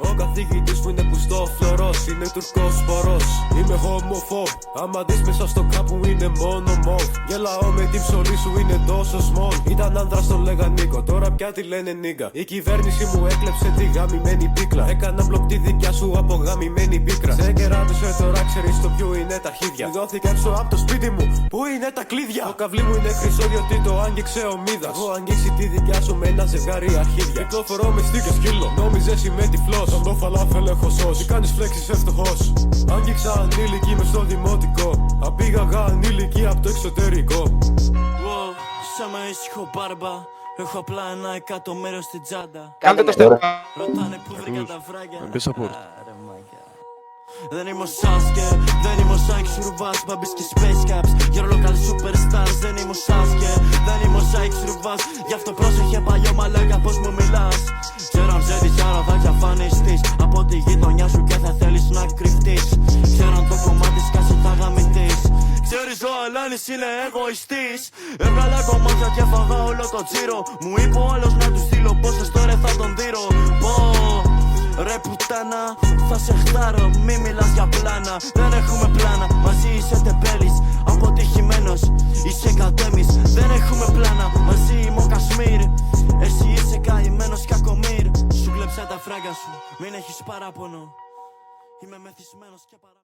Ο καθηγητής που είναι πουστό φλωρός, είναι τουρκός σπορός. Είμαι homophobe, άμα δεις μέσα στο κάπου είναι μόνο μοβ. Γελάω με την ψωλή σου είναι τόσο small. Ήταν άνδρας τον λέγαν Νίκο, τώρα πια τη λένε νίγκα. Η κυβέρνηση μου έκλεψε τη γαμημένη πίκλα. Έκανα μπλοκ τη δικιά σου από γαμημένη πίκρα. Σε κεράτωσε τώρα ξέρεις το ποιο είναι τα αρχίδια. Δόθηκα έξω από το σπίτι μου, πού είναι τα κλείδια. Το καβλί μου είναι χρυσό διότι το άγγιξε ο Μίδας. Έχω αγγίξει τη δικιά σου με ένα ζευγάρι αρχίδια. Κυκλοφορώ με στίκες σκύλο, νόμιζες είμαι τυφλός. Σαν το φαλάφελ έχω σώσει, κάνεις φλέξεις ευτυχώς. Άγγιξα ανήλικη μες στο δημοτικό. Απήγαγα ανήλικη από το εξωτερικό. Wow, σαν με ήσυχο μπάρμπα. Έχω απλά 1 εκατομμύριο στην τσάντα. Κάντε το στep. Ρωτάνε που βρήκα τα φράγια. Μπες support. Δεν είμαι ο Σάσκε, δεν είμαι ο Σάικ Ρουβάς, μπαμπής και space caps. Για ρολοκαλή superstars, δεν είμαι ο Σάσκε, δεν είμαι ο Σάικ Ρουβάς. Γι' αυτό πρόσεχε παλιό μαλάκα πως μου μιλάς. Ξέρω αν ψεύδεις άρα θα εξαφανιστείς από τη γειτονιά σου και θα θέλεις να κρυφτείς. Ξέρω αν το κομμάτι σκάσει θα γαμηθείς. Ξέρεις ο Αλάνης είναι εγωιστής. Έβγαλα κομμάτια και φαγά όλο το τζίρο. Μου είπε ο άλλος να του στείλω πόσες τώρα θα τον δείρω. Ρε πουτάνα, θα σε χτάρω, μη μιλάς για πλάνα. Δεν έχουμε πλάνα, μαζί είσαι τεμπέλης. Αποτυχημένος, είσαι κατέμις. Δεν έχουμε πλάνα, μαζί είμαι ο Κασμίρ. Εσύ είσαι καημένος κακομίρ. Σου κλέψα τα φράγκα σου, μην έχεις παράπονο. Είμαι μεθυσμένος και παράπονο.